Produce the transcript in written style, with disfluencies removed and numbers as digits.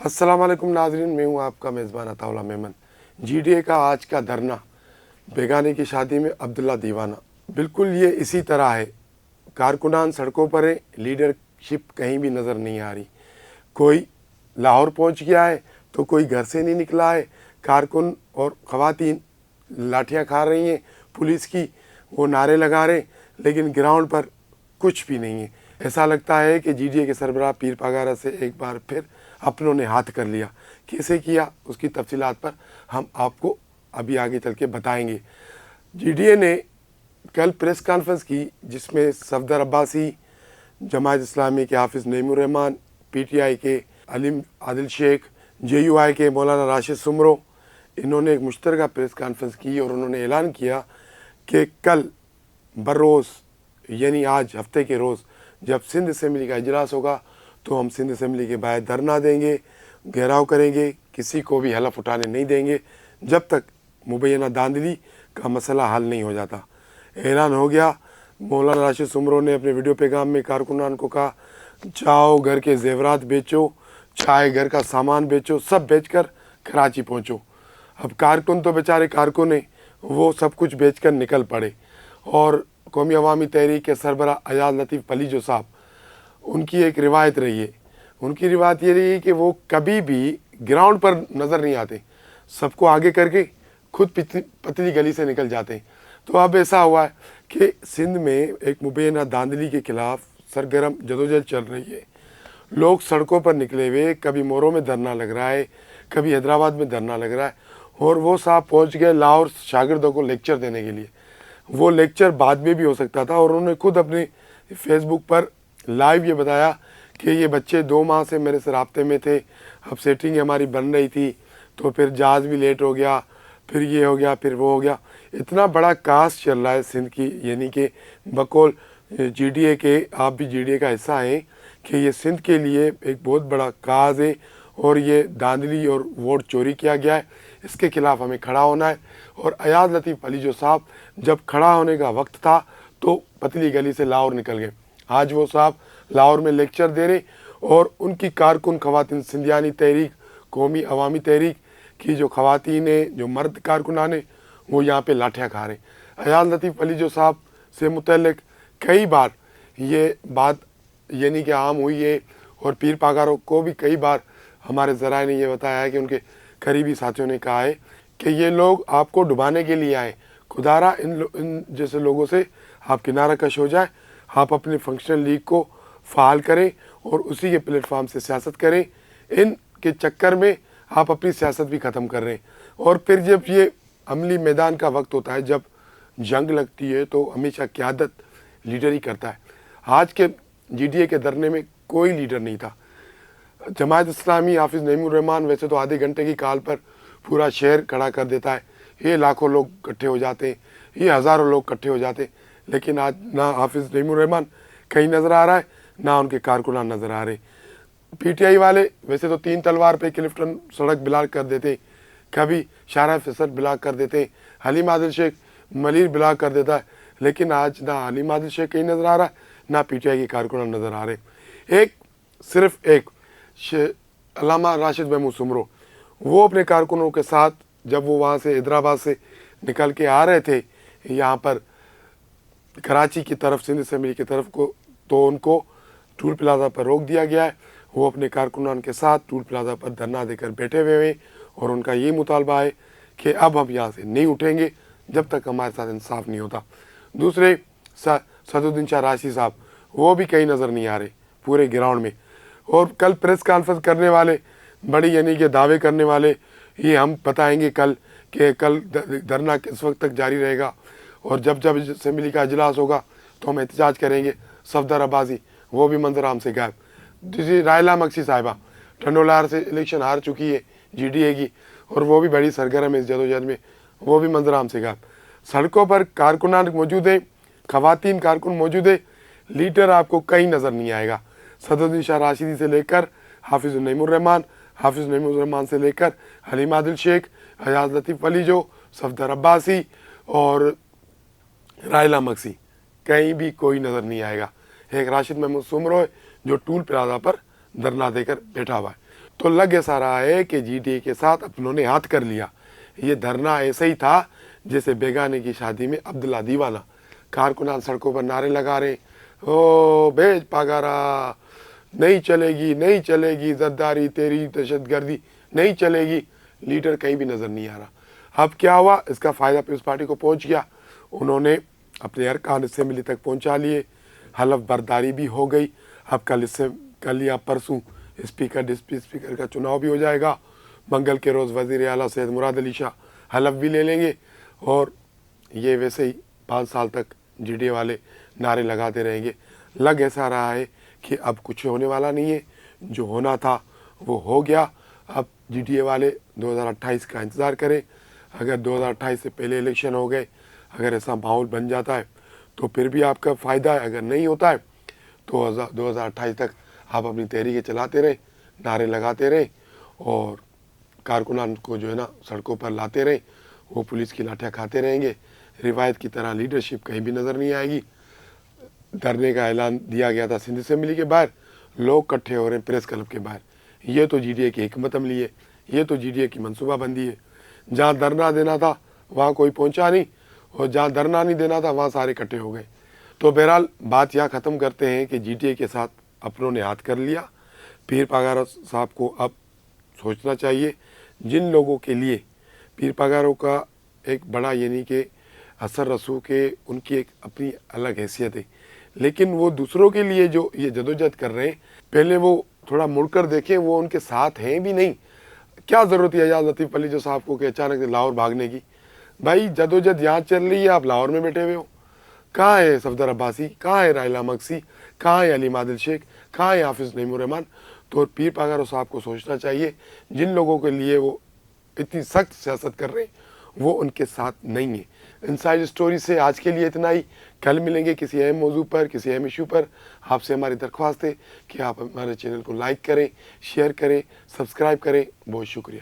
अस्सलाम वालेकुम नाज़रीन, मैं हूँ आपका मेज़बान अताउल्लाह मेमन। जीडीए का आज का धरना, बेगाने की शादी में अब्दुल्ला दीवाना, बिल्कुल ये इसी तरह है। कारकुनान सड़कों पर है, लीडरशिप कहीं भी नज़र नहीं आ रही। कोई लाहौर पहुँच गया है तो कोई घर से नहीं निकला है। कारकुन और ख़वातीन लाठियाँ खा रही हैं पुलिस की, वो नारे लगा रहे, लेकिन ग्राउंड पर कुछ भी नहीं है। ऐसा लगता है कि जीडीए के सरबराह पीर पागारा से एक बार फिर अपनों ने हाथ कर लिया। कैसे किया उसकी तफसीलात पर हम आपको अभी आगे चल के बताएंगे। जीडीए ने कल प्रेस कॉन्फ्रेंस की जिसमें सफदर अब्बासी, जमात इस्लामी के हाफिज़ नईमुर रहमान, पीटीआई के अलीम आदिल शेख, जेयूआई के मौलाना राशिद सुमरो, इन्होंने एक मुश्तरका प्रेस कॉन्फ्रेंस की और उन्होंने ऐलान किया कि कल बरोज़ यानी आज हफ्ते के रोज़ जब सिंध असम्बली का इजलास होगा तो हम सिंध असम्बली के बाहर धरना देंगे, घेराव करेंगे, किसी को भी हलफ उठाने नहीं देंगे जब तक मुबैना धांधली का मसला हल नहीं हो जाता। ऐलान हो गया। मौलाना राशिद सुमरो ने अपने वीडियो पैगाम में कारकुनान को कहा, जाओ घर के जेवरात बेचो, चाहे घर का सामान बेचो, सब बेचकर कराची पहुँचो। अब कारकुन तो बेचारे कारकुन हैं, वो सब कुछ बेचकर निकल पड़े। और कौमी अवामी तहरीक के सरबराह अयाज लतीफ़ पलीजो साहब, उनकी एक रिवायत रही है। उनकी रिवायत ये रही है कि वो कभी भी ग्राउंड पर नज़र नहीं आते, सबको आगे करके खुद पतली गली से निकल जाते हैं। तो अब ऐसा हुआ है कि सिंध में एक मुबैना धांधली के खिलाफ सरगर्म जदोजहद चल रही है। लोग सड़कों पर निकले हुए, कभी मोरों में धरना लग रहा है, कभी हैदराबाद में धरना लग रहा है। और वो साहब पहुंच गए लाहौर शागिर्दों को लेक्चर देने के लिए। वो लेक्चर बाद में भी हो सकता था और उन्होंने खुद अपने फेसबुक पर लाइव ये बताया कि ये बच्चे 2 माह से मेरे से राब्ते में थे, अब सेटिंग हमारी बन रही थी तो फिर जहाज़ भी लेट हो गया, फिर ये हो गया, फिर वो हो गया। इतना बड़ा कास चल रहा है सिंध की, यानी कि बकौल जीडीए के, आप भी जीडीए का हिस्सा हैं, कि ये सिंध के लिए एक बहुत बड़ा काज है और ये धांधली और वोट चोरी किया गया है, इसके खिलाफ हमें खड़ा होना है। और अयाज लतीफ़ पलीजो साहब जब खड़ा होने का वक्त था तो पतली गली से लाहौर निकल गए। आज वो साहब लाहौर में लेक्चर दे रहे और उनकी कारकुन ख़वातीन सिंधियानी तहरीक, कौमी अवामी तहरीक की जो ख़वातीन हैं, जो मर्द कारकुनान हैं, वो यहाँ पे लाठियाँ खा रहे। अयाज लतीफ़ पलीजो साहब से मुतल्लिक कई बार ये बात यानी कि आम हुई है और पीर पागारों को भी कई बार हमारे ज़राए ने ये बताया है कि उनके करीबी साथियों ने कहा है कि ये लोग आपको डुबाने के लिए आए। खुदारा इन जैसे लोगों से आप किनारा कश हो जाए, आप अपने फंक्शनल लीग को फ़ाल करें और उसी के प्लेटफार्म से सियासत करें। इन के चक्कर में आप अपनी सियासत भी ख़त्म कर रहे हैं। और फिर जब ये अमली मैदान का वक्त होता है, जब जंग लगती है, तो हमेशा क़यादत लीडर ही करता है। आज के जीडीए के धरने में कोई लीडर नहीं था। जमात इस्लामी हाफिज़ नईमुर रहमान वैसे तो आधे घंटे की कॉल पर पूरा शहर खड़ा कर देता है, ये लाखों लोग इकट्ठे हो जाते हैं, ये हज़ारों लोग इकट्ठे हो जाते हैं, लेकिन आज ना हाफिज़ नईमुर रहमान कहीं नज़र आ रहा है, ना उनके कारकुनान नज़र आ रहे। पीटीआई वाले वैसे तो 3 तलवार पे क्लिफ्टन सड़क ब्लॉक कर देते, कभी शाहरा फैसल ब्लॉक कर देते, हलीम आदिल शेख मलिर ब्लॉक कर देता है, लेकिन आज ना हलीम आदिल शेख कहीं नज़र आ रहा है, ना पीटीआई के कारकुनान नज़र आ रहे। एक सिर्फ एक अल्लामा राशिद महमूद सुमरो, वो अपने कारकुनों के साथ जब वो वहाँ से हैदराबाद से निकल के आ रहे थे यहाँ पर कराची की तरफ, सिंध असम्बली की तरफ को, तो उनको टूल प्लाजा पर रोक दिया गया है। वो अपने कारकुनान के साथ टूल प्लाजा पर धरना देकर बैठे हुए हैं और उनका ये मुतालबा है कि अब हम यहाँ से नहीं उठेंगे जब तक हमारे साथ इंसाफ नहीं होता। दूसरे सदुद्दीन शाह राशि साहब, वो भी कहीं नज़र नहीं आ रहे पूरे ग्राउंड में। और कल प्रेस कॉन्फ्रेंस करने वाले, बड़ी यानी कि दावे करने वाले, ये हम बताएंगे कल कि कल धरना किस वक्त तक जारी रहेगा और जब जब असम्बली का इजलास होगा तो हम एहतजाज करेंगे। सफदर अब्बासी, वो भी मंजर आम से गायब। दूसरी रायला मक्सी साहिबा ठंडोलार से इलेक्शन हार चुकी है जीडीए की और वो भी बड़ी सरगर्म है इस जदोजहद में, वो भी मंजर आम से गायब। सड़कों पर कारकुनान मौजूद है, ख़वातीन कारकुन मौजूद है, लीडर आपको कहीं नज़र नहीं आएगा। सदुद्दीन शाह राशिदी से लेकर हाफिज़ नईमुर रहमान, हाफिज़ नईमुर रहमान से लेकर हलीम आदिल शेख, अयाज लतीफ़ पलीजो, सफदर अब्बासी और रायला मक्सी, कहीं भी कोई नज़र नहीं आएगा। एक राशिद महमूद सुमरो है जो टूल प्लाजा पर धरना देकर बैठा हुआ है। تو لگ ایسا رہا ہے کہ جی ڈی اے کے ساتھ اپنوں نے ہاتھ کر لیا. یہ دھرنا ایسے ہی تھا جیسے بیگانے کی شادی میں عبداللہ دیوانہ. کارکنان سڑکوں پر نعرے لگا رہے, او بھیج پاگارا, نہیں چلے گی, نہیں چلے گی, زرداری تیری دہشت گردی نہیں چلے گی. لیڈر کہیں بھی نظر نہیں آ رہا. اب کیا ہوا, اس کا فائدہ پیپلز پارٹی کو پہنچ گیا. انہوں نے اپنے ارکان اسمبلی تک پہنچا لیے, حلف برداری بھی ہو گئی. اب کل یا پرسوں اسپیکر ڈپٹی اسپیکر کا چناؤ بھی ہو جائے گا. منگل کے روز وزیر اعلیٰ سید مراد علی شاہ حلف بھی لے لیں گے, اور یہ ویسے ہی 5 سال تک جی ڈی اے والے نعرے لگاتے رہیں گے. لگ ایسا رہا ہے کہ اب کچھ ہونے والا نہیں ہے, جو ہونا تھا وہ ہو گیا. اب جی ڈی اے والے 2028 کا انتظار کریں. اگر 2028 سے پہلے الیکشن ہو گئے, اگر ایسا ماحول بن جاتا ہے تو پھر بھی آپ کا فائدہ ہے. اگر نہیں ہوتا ہے تو 2028 تک آپ اپنی تحریکیں چلاتے رہیں, نعرے لگاتے رہیں, اور کارکنان کو جو ہے نا سڑکوں پر لاتے رہیں. وہ پولیس کی لاٹھیاں کھاتے رہیں گے. روایت کی طرح لیڈرشپ کہیں بھی نظر نہیں آئے گی. دھرنے کا اعلان دیا گیا تھا سندھ اسمبلی کے باہر, لوگ اکٹھے ہو رہے ہیں پریس کلب کے باہر. یہ تو جی ڈی اے کی حکمت عملی ہے, یہ تو جی ڈی اے کی منصوبہ بندی ہے. جہاں دھرنا دینا تھا وہاں کوئی پہنچا نہیں, اور جہاں دھرنا نہیں دینا تھا وہاں سارے اکٹھے ہو گئے. تو بہرحال بات یہاں ختم کرتے ہیں کہ جی ڈی اے کے ساتھ اپنوں نے ہاتھ کر لیا. پیر پاگارا صاحب کو اب سوچنا چاہیے. جن لوگوں کے لیے پیر پاگاروں کا ایک بڑا یعنی کہ اثر رسوخ ہے, ان کی ایک اپنی الگ حیثیت ہے, لیکن وہ دوسروں کے لیے جو یہ جدوجہد کر رہے ہیں, پہلے وہ تھوڑا مڑ کر دیکھیں, وہ ان کے ساتھ ہیں بھی نہیں. کیا ضرورت ہے اعجاز لطیف علی جو صاحب کو کہ اچانک سے لاہور بھاگنے کی؟ بھائی جدوجہد یہاں چل رہی ہے, آپ لاہور میں بیٹھے ہوئے ہو. کہاں ہے صفدر عباسی, کہاں ہے رائلہ مکسی, کہاں ہے علیم عادل شیخ, کہاں ہے حافظ نعیم الرحمان؟ تو پیر پاگارو صاحب کو سوچنا چاہیے, جن لوگوں کے لیے وہ اتنی سخت سیاست کر رہے ہیں وہ ان کے ساتھ نہیں ہیں. انسائیڈ اسٹوری سے آج کے لیے اتنا ہی. کل ملیں گے کسی اہم موضوع پر, کسی اہم ایشو پر. آپ سے ہماری درخواست ہے کہ آپ ہمارے چینل کو لائک کریں, شیئر کریں, سبسکرائب کریں. بہت شکریہ.